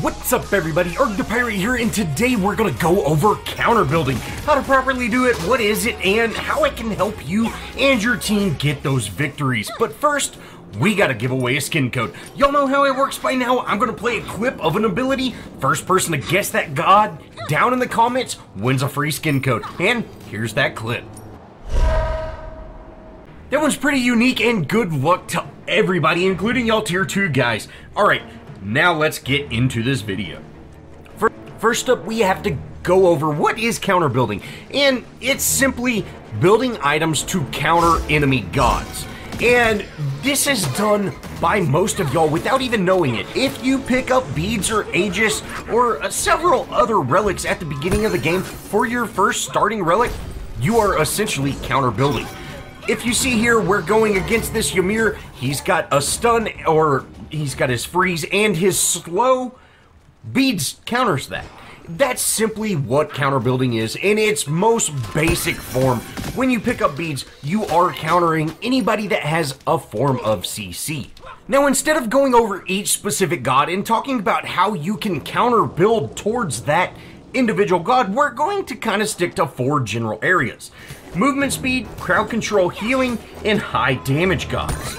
What's up everybody, Arrg The Pirate here, and today we're gonna go over counter building, how to properly do it, what is it, and how it can help you and your team get those victories. But first, we gotta give away a skin code. Y'all know how it works by now. I'm gonna play a clip of an ability. First person to guess that god down in the comments wins a free skin code. And here's that clip. That one's pretty unique, and good luck to everybody, including y'all tier 2 guys. Alright, now let's get into this video. First up, we have to go over what is counter building, and it's simply building items to counter enemy gods. And this is done by most of y'all without even knowing it. If you pick up beads or AEGIS or several other relics at the beginning of the game for your first starting relic, you are essentially counter building. If you see here, we're going against this Ymir. He's got a stun, or he's got his freeze, and his slow beads counters that. That's simply what counter building is in its most basic form. When you pick up beads, you are countering anybody that has a form of CC. Now, instead of going over each specific god and talking about how you can counter build towards that individual god, we're going to kind of stick to 4 general areas: movement speed, crowd control, healing, and high damage gods.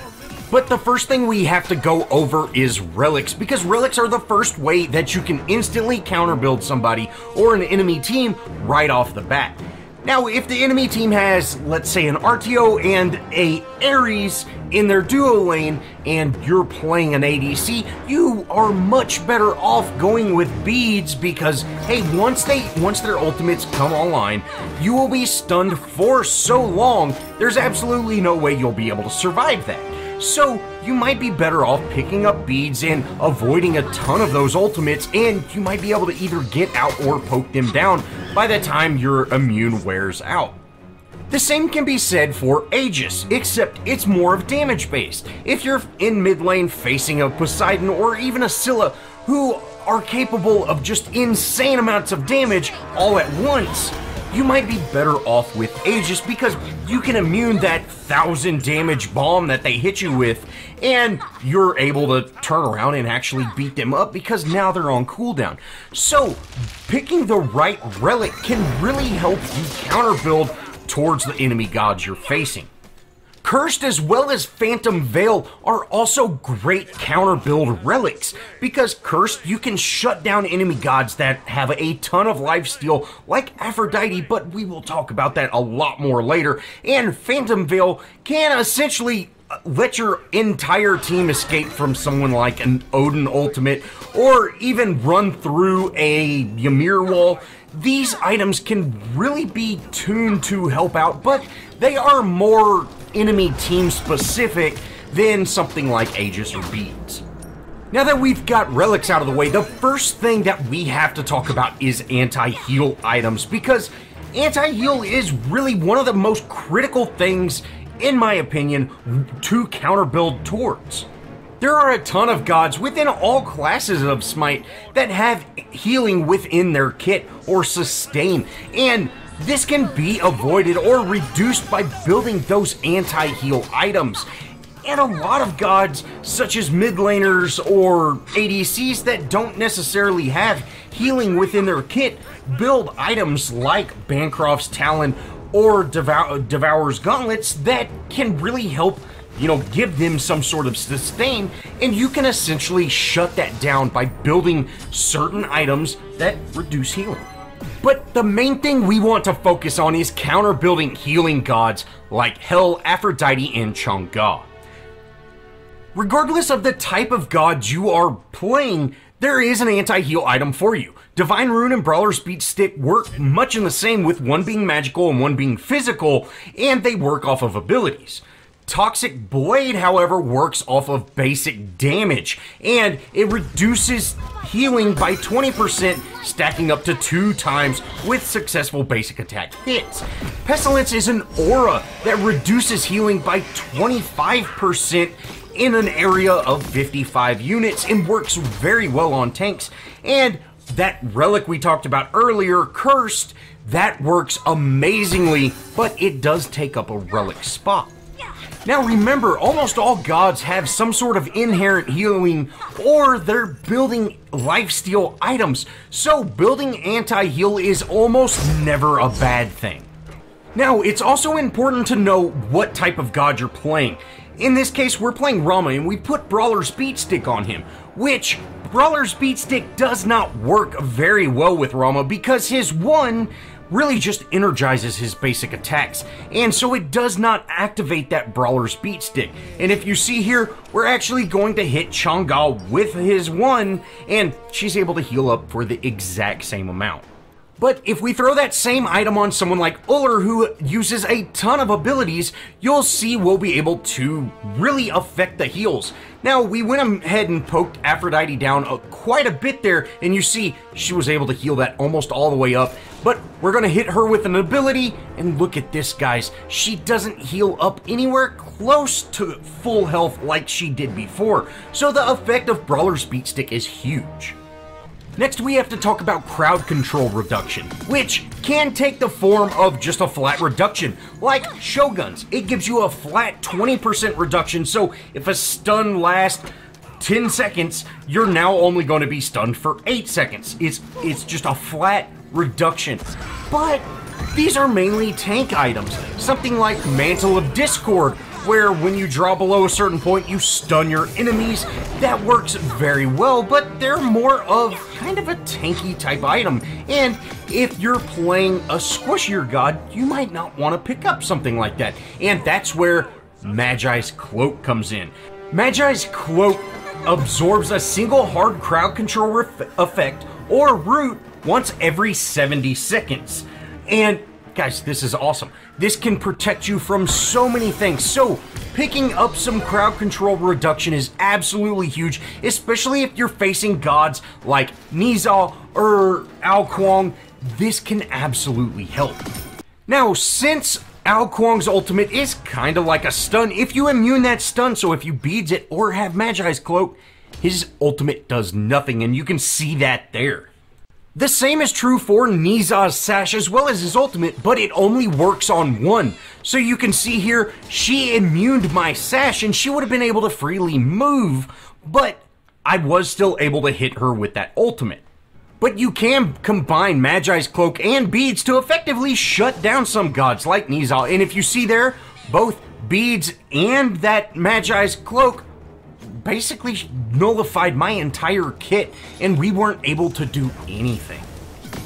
But the first thing we have to go over is relics, because relics are the first way that you can instantly counter build somebody or an enemy team right off the bat. Now, if the enemy team has, let's say, an RTO and a Ares in their duo lane, and you're playing an ADC, you are much better off going with beads, because, hey, once their ultimates come online, you will be stunned for so long, there's absolutely no way you'll be able to survive that. So, you might be better off picking up beads and avoiding a ton of those ultimates, and you might be able to either get out or poke them down by the time your immune wears out. The same can be said for Aegis, except it's more of damage based. If you're in mid lane facing a Poseidon or even a Scylla who are capable of just insane amounts of damage all at once, you might be better off with Aegis, because you can immune that 1000 damage bomb that they hit you with, and you're able to turn around and actually beat them up because now they're on cooldown. So, picking the right relic can really help you counter build towards the enemy gods you're facing. Cursed as well as Phantom Veil are also great counter build relics, because Cursed, you can shut down enemy gods that have a ton of lifesteal like Aphrodite, but we will talk about that a lot more later. And Phantom Veil can essentially let your entire team escape from someone like an Odin ultimate, or even run through a Ymir wall. These items can really be tuned to help out, but they are more enemy team specific than something like Aegis or beads. Now that we've got relics out of the way, the first thing that we have to talk about is anti-heal items, because anti-heal is really one of the most critical things, in my opinion, to counter build towards. There are a ton of gods within all classes of Smite that have healing within their kit or sustain, and this can be avoided or reduced by building those anti-heal items. And a lot of gods, such as mid laners or ADCs that don't necessarily have healing within their kit, build items like Bancroft's Talon or Devourer's Gauntlets that can really help, give them some sort of sustain, and you can essentially shut that down by building certain items that reduce healing. But the main thing we want to focus on is counter building healing gods like Hel, Aphrodite, and Chang'e. Regardless of the type of god you are playing, there is an anti-heal item for you. Divine Rune and Brawler's Beat Stick work much in the same, with one being magical and one being physical, and they work off of abilities. Toxic Blade, however, works off of basic damage, and it reduces healing by 20%, stacking up to 2 times with successful basic attack hits. Pestilence is an aura that reduces healing by 25% in an area of 55 units and works very well on tanks. And that relic we talked about earlier, Cursed, that works amazingly, but it does take up a relic spot. Now remember, almost all gods have some sort of inherent healing, or they're building lifesteal items, so building anti-heal is almost never a bad thing. Now, it's also important to know what type of god you're playing. In this case, we're playing Rama, and we put Brawler's Beat Stick on him, which Brawler's Beat Stick does not work very well with Rama because his 1 really just energizes his basic attacks, and so it does not activate that Brawler's Beat Stick. And if you see here, we're actually going to hit Chang'e with his 1, and she's able to heal up for the exact same amount. But if we throw that same item on someone like Uller, who uses a ton of abilities, you'll see we'll be able to really affect the heals. Now, we went ahead and poked Aphrodite down quite a bit there, and you see she was able to heal that almost all the way up. But we're going to hit her with an ability, and look at this, guys. She doesn't heal up anywhere close to full health like she did before. So the effect of Brawler's Beat Stick is huge. Next, we have to talk about crowd control reduction, which can take the form of just a flat reduction, like Shoguns. It gives you a flat 20% reduction, so if a stun lasts 10 seconds, you're now only going to be stunned for 8 seconds. It's just a flat reduction. But these are mainly tank items, something like Mantle of Discord, where when you draw below a certain point, you stun your enemies. That works very well, but they're more of kind of a tanky type item. And if you're playing a squishier god, you might not want to pick up something like that. And that's where Magi's Cloak comes in. Magi's Cloak absorbs a single hard crowd control effect or root once every 70 seconds. And guys, this is awesome. This can protect you from so many things. So picking up some crowd control reduction is absolutely huge, especially if you're facing gods like Nizal or Ao Kuang. This can absolutely help. Now, since Ao Kuang's ultimate is kind of like a stun, if you immune that stun, so if you beads it or have Magi's Cloak, his ultimate does nothing, and you can see that there. The same is true for Nizal's Sash as well as his ultimate, but it only works on 1. So you can see here, she immuned my Sash and she would have been able to freely move, but I was still able to hit her with that ultimate. But you can combine Magi's Cloak and beads to effectively shut down some gods like Nizal, and if you see there, both beads and that Magi's Cloak basically nullified my entire kit, and we weren't able to do anything.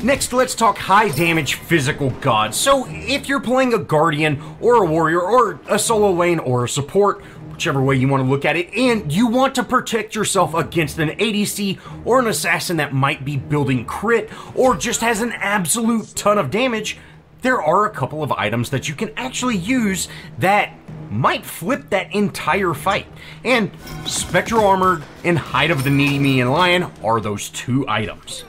Next, let's talk high damage physical gods. So if you're playing a guardian or a warrior or a solo lane or a support, whichever way you want to look at it, and you want to protect yourself against an ADC or an assassin that might be building crit or just has an absolute ton of damage, there are a couple of items that you can actually use that might flip that entire fight. And Spectral Armor and Hide of the Nemean Lion are those 2 items.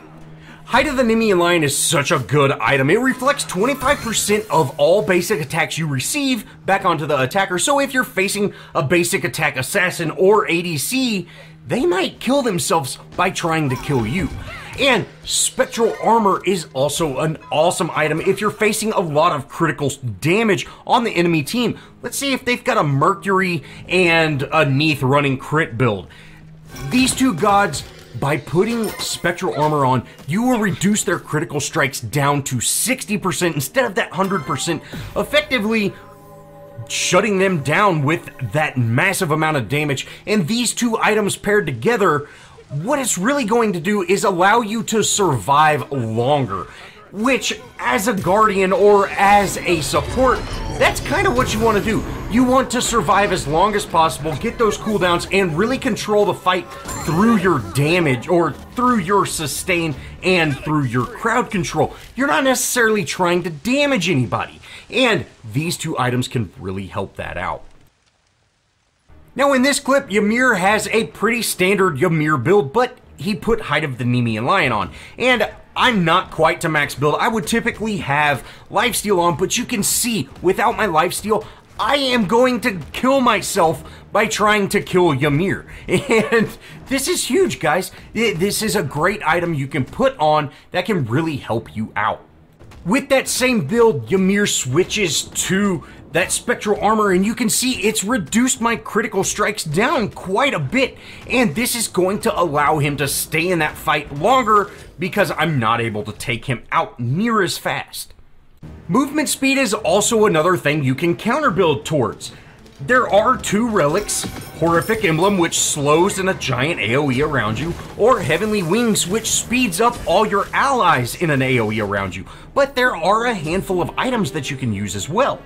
Hide of the Nemean Lion is such a good item. It reflects 25% of all basic attacks you receive back onto the attacker, so if you're facing a basic attack assassin or ADC, they might kill themselves by trying to kill you. And Spectral Armor is also an awesome item if you're facing a lot of critical damage on the enemy team. Let's see if they've got a Mercury and a Neith running crit build. These 2 gods, by putting Spectral Armor on, you will reduce their critical strikes down to 60% instead of that 100%, effectively shutting them down with that massive amount of damage. And these 2 items paired together, what it's really going to do is allow you to survive longer, which as a guardian or as a support, that's kind of what you want to do. You want to survive as long as possible, get those cooldowns, and really control the fight through your damage or through your sustain and through your crowd control. You're not necessarily trying to damage anybody, and these 2 items can really help that out. Now in this clip, Ymir has a pretty standard Ymir build, but he put Hide of the Nemean Lion on. And I'm not quite to max build. I would typically have lifesteal on, but you can see, without my lifesteal, I am going to kill myself by trying to kill Ymir. And this is huge, guys. This is a great item you can put on that can really help you out. With that same build, Ymir switches to that spectral armor, and you can see it's reduced my critical strikes down quite a bit, and this is going to allow him to stay in that fight longer because I'm not able to take him out near as fast. Movement speed is also another thing you can counter build towards. There are two relics, Horrific Emblem, which slows in a giant AoE around you, or Heavenly Wings, which speeds up all your allies in an AoE around you, but there are a handful of items that you can use as well.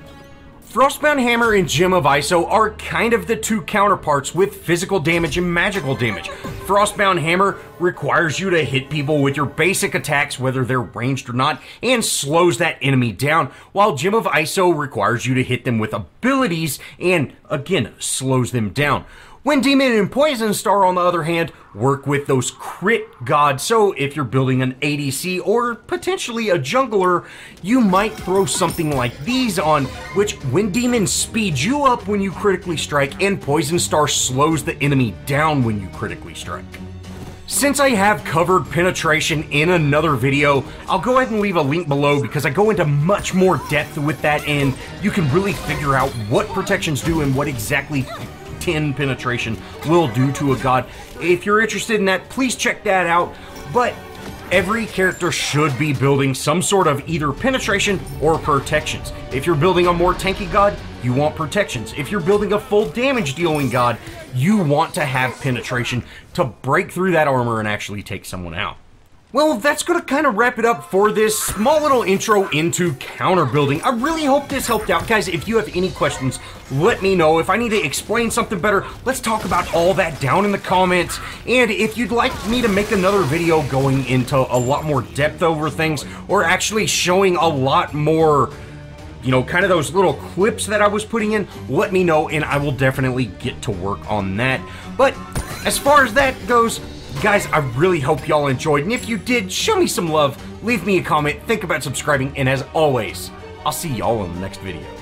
Frostbound Hammer and Gem of Iso are kind of the two counterparts with physical damage and magical damage. Frostbound Hammer requires you to hit people with your basic attacks, whether they're ranged or not, and slows that enemy down, while Gem of Iso requires you to hit them with abilities and, again, slows them down. Wind Demon and Poison Star, on the other hand, work with those crit gods, so if you're building an ADC or potentially a jungler, you might throw something like these on, which Wind Demon speeds you up when you critically strike, and Poison Star slows the enemy down when you critically strike. Since I have covered penetration in another video, I'll go ahead and leave a link below because I go into much more depth with that, and you can really figure out what protections do and what exactly 10 penetration will do to a god. If you're interested in that, please check that out. But every character should be building some sort of either penetration or protections. If you're building a more tanky god, you want protections. If you're building a full damage dealing god, you want to have penetration to break through that armor and actually take someone out. Well, that's going to kind of wrap it up for this small little intro into counter building. I really hope this helped out, guys. If you have any questions, let me know. If I need to explain something better, let's talk about all that down in the comments. And if you'd like me to make another video going into a lot more depth over things, or actually showing a lot more, you know, kind of those little clips that I was putting in, let me know, and I will definitely get to work on that. But as far as that goes, guys, I really hope y'all enjoyed, and if you did, show me some love, leave me a comment, think about subscribing, and as always, I'll see y'all in the next video.